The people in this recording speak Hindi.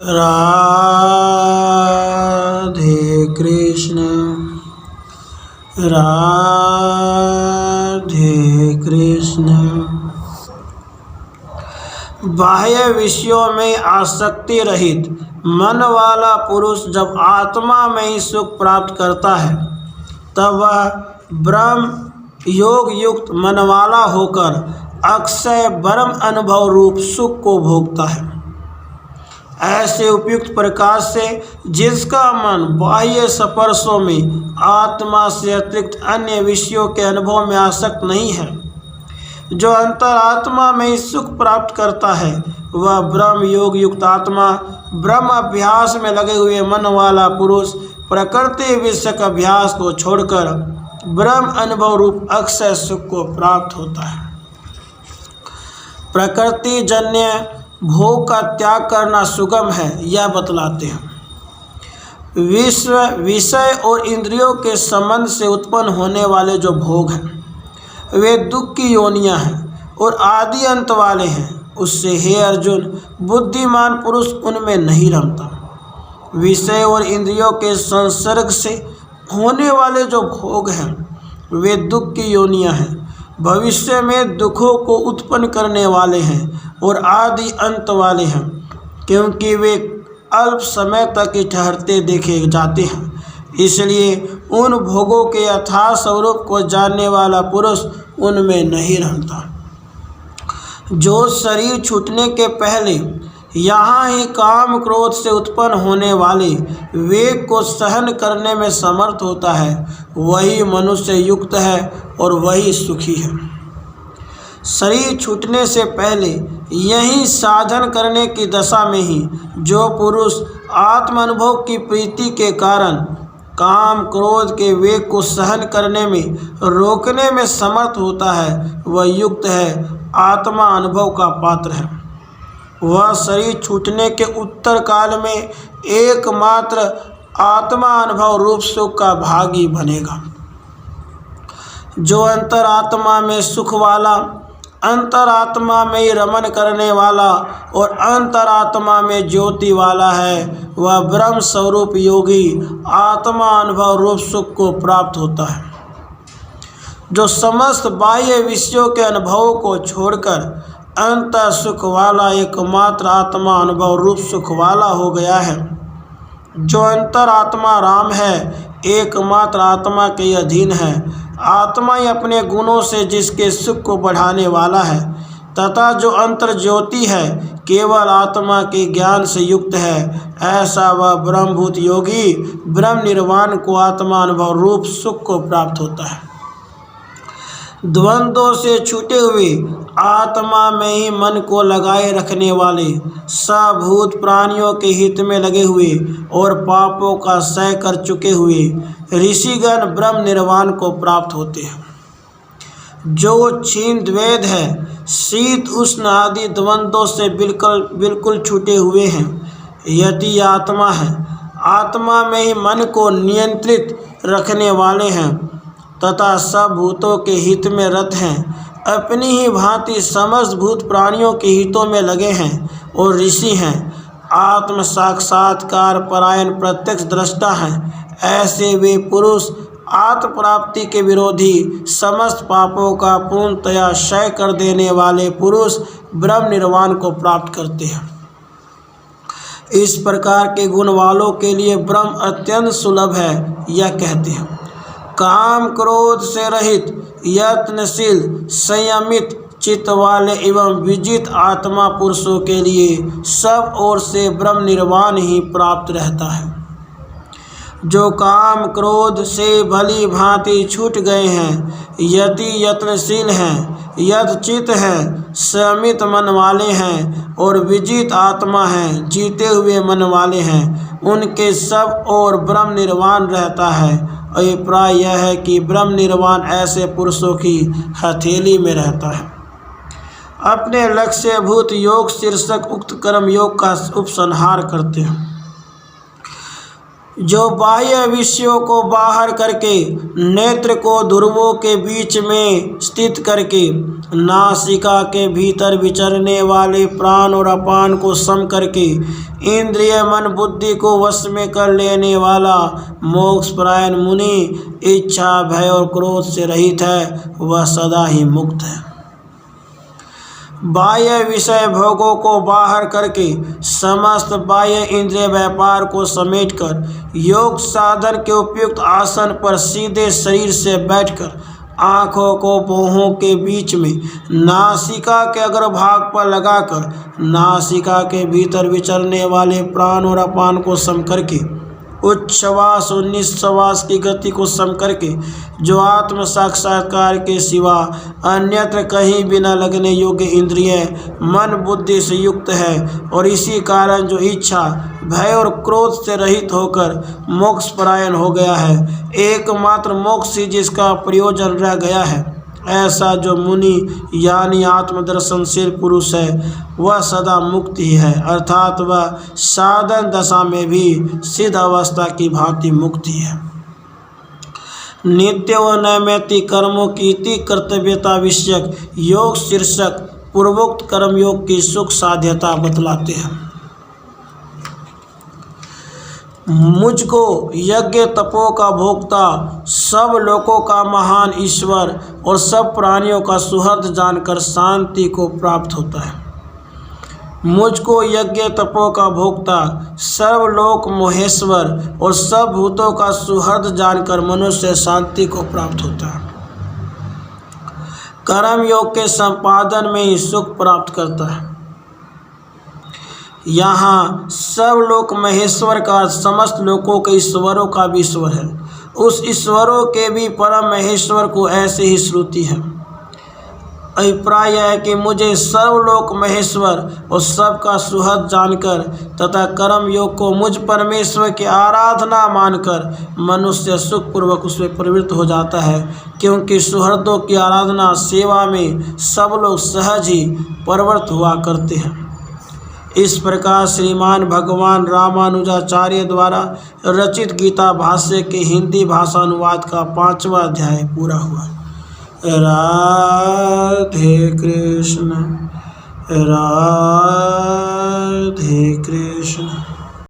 राधे कृष्ण राधे कृष्ण। बाह्य विषयों में आसक्ति रहित मन वाला पुरुष जब आत्मा में ही सुख प्राप्त करता है तब वह ब्रह्म योग युक्त मन वाला होकर अक्षय ब्रह्म अनुभव रूप सुख को भोगता है। ऐसे उपयुक्त प्रकार से जिसका मन बाह्य स्पर्शों में आत्मा से अतिरिक्त अन्य विषयों के अनुभव में आसक्त नहीं है, जो अंतरात्मा में ही सुख प्राप्त करता है, वह ब्रह्म योग युक्त आत्मा ब्रह्म अभ्यास में लगे हुए मन वाला पुरुष प्रकृति विषयक अभ्यास को छोड़कर ब्रह्म अनुभव रूप अक्षय सुख को प्राप्त होता है। प्रकृति जन्य भोग का त्याग करना सुगम है, यह बतलाते हैं। विश्व विषय और इंद्रियों के संबंध से उत्पन्न होने वाले जो भोग हैं वे दुख की योनियां हैं और आदि अंत वाले हैं। उससे हे अर्जुन, बुद्धिमान पुरुष उनमें नहीं रमता। विषय और इंद्रियों के संसर्ग से होने वाले जो भोग हैं वे दुख की योनियां हैं, भविष्य में दुखों को उत्पन्न करने वाले हैं और आदि अंत वाले हैं, क्योंकि वे अल्प समय तक ही ठहरते देखे जाते हैं। इसलिए उन भोगों के यथार्थ स्वरूप को जानने वाला पुरुष उनमें नहीं रहता। जो शरीर छूटने के पहले यहाँ ही काम क्रोध से उत्पन्न होने वाले वेग को सहन करने में समर्थ होता है, वही मनुष्य युक्त है और वही सुखी है। शरीर छूटने से पहले यही साधन करने की दशा में ही जो पुरुष आत्म अनुभव की प्रीति के कारण काम क्रोध के वेग को सहन करने में रोकने में समर्थ होता है, वह युक्त है, आत्मा अनुभव का पात्र है। वह शरीर छूटने के उत्तर काल में एकमात्र आत्मा अनुभव रूप सुख का भागी बनेगा। जो अंतरात्मा में सुख वाला, अंतरात्मा में ही रमन करने वाला और अंतरात्मा में ज्योति वाला है, वह ब्रह्म स्वरूप योगी आत्मा अनुभव रूप सुख को प्राप्त होता है। जो समस्त बाह्य विषयों के अनुभवों को छोड़कर अंत सुख वाला एकमात्र आत्मा अनुभव रूप सुख वाला हो गया है। जो अंतरात्मा राम है, एकमात्र आत्मा के अधीन है, आत्मा ही अपने गुणों से जिसके सुख को बढ़ाने वाला है, तथा जो अंतर ज्योति है केवल आत्मा के ज्ञान से युक्त है, ऐसा वह ब्रह्मभूत योगी ब्रह्म निर्वाण को आत्मा अनुभव रूप सुख को प्राप्त होता है। द्वंद्वों से छूटे हुए आत्मा में ही मन को लगाए रखने वाले सभूत प्राणियों के हित में लगे हुए और पापों का सह कर चुके हुए ऋषिगण ब्रह्म निर्वाण को प्राप्त होते हैं। जो क्षीण द्वैध है, शीत उष्ण आदि द्वंद्वों से बिल्कुल छूटे हुए हैं, यदि आत्मा है, आत्मा में ही मन को नियंत्रित रखने वाले हैं तथा सब भूतों के हित में रत हैं, अपनी ही भांति समस्त भूत प्राणियों के हितों में लगे हैं और ऋषि हैं, आत्म साक्षात्कार परायण प्रत्यक्ष दृष्टा हैं, ऐसे वे पुरुष आत्म प्राप्ति के विरोधी समस्त पापों का पूर्णतया क्षय कर देने वाले पुरुष ब्रह्म निर्वाण को प्राप्त करते हैं। इस प्रकार के गुण वालों के लिए ब्रह्म अत्यंत सुलभ है। यह कहते हैं, काम क्रोध से रहित यत्नशील संयमित चित्त वाले एवं विजित आत्मा पुरुषों के लिए सब ओर से ब्रह्म निर्वाण ही प्राप्त रहता है। जो काम क्रोध से भली भांति छूट गए हैं, यति यत्नशील हैं, यतचित हैं, संयमित मन वाले हैं और विजित आत्मा हैं, जीते हुए मन वाले हैं, उनके सब और ब्रह्म निर्वाण रहता है। अभिप्राय यह है कि ब्रह्म निर्वाण ऐसे पुरुषों की हथेली में रहता है। अपने लक्ष्यभूत योग शीर्षक उक्त कर्म योग का उपसंहार करते हैं। जो बाह्य विषयों को बाहर करके नेत्र को ध्रुवों के बीच में स्थित करके नासिका के भीतर विचरने वाले प्राण और अपान को सम करके इंद्रिय मन बुद्धि को वश में कर लेने वाला मोक्षपरायण मुनि इच्छा भय और क्रोध से रहित है, वह सदा ही मुक्त है। बाह्य विषय भोगों को बाहर करके समस्त बाह्य इंद्रिय व्यापार को समेटकर योग साधन के उपयुक्त आसन पर सीधे शरीर से बैठकर आँखों को भौहों के बीच में नासिका के अग्रभाग पर लगाकर नासिका के भीतर विचरने वाले प्राण और अपान को सम करके उच्च श्वास और निश्वास की गति को सम करके जो आत्म साक्षात्कार के सिवा अन्यत्र कहीं भी न लगने योग्य इंद्रिय मन बुद्धि से युक्त है और इसी कारण जो इच्छा भय और क्रोध से रहित होकर मोक्षपरायण हो गया है, एकमात्र मोक्ष ही जिसका प्रयोजन रह गया है, ऐसा जो मुनि यानी आत्मदर्शनशील पुरुष है वह सदा मुक्त ही है, अर्थात वह साधन दशा में भी सिद्ध अवस्था की भांति मुक्त ही है। नित्य व नैमित्तिक कर्मों की इति कर्तव्यता विषयक योग शीर्षक पूर्वोक्त कर्मयोग की सुख साध्यता बतलाते हैं। मुझको यज्ञ तपों का भोक्ता, सब लोकों का महान ईश्वर और सब प्राणियों का सुहृद जानकर शांति को प्राप्त होता है। मुझको यज्ञ तपों का भोक्ता, सर्वलोक मोहेश्वर और सब भूतों का सुहृद जानकर मनुष्य शांति को प्राप्त होता है। कर्म योग के संपादन में ही सुख प्राप्त करता है। यहाँ सब लोक महेश्वर का समस्त लोकों के ईश्वरों का भी ईश्वर है, उस ईश्वरों के भी परम महेश्वर को ऐसे ही श्रुति है। अभिप्राय है कि मुझे सर्वलोक महेश्वर और सबका सुहृद जानकर तथा कर्म योग को मुझ परमेश्वर की आराधना मानकर मनुष्य सुखपूर्वक उसमें प्रवृत्त हो जाता है, क्योंकि सुहृदों की आराधना सेवा में सब लोग सहज ही प्रवृत्त हुआ करते हैं। इस प्रकार श्रीमान भगवान रामानुजाचार्य द्वारा रचित गीता भाष्य के हिंदी भाषानुवाद का 5वां अध्याय पूरा हुआ। राधे कृष्ण, राधे कृष्ण।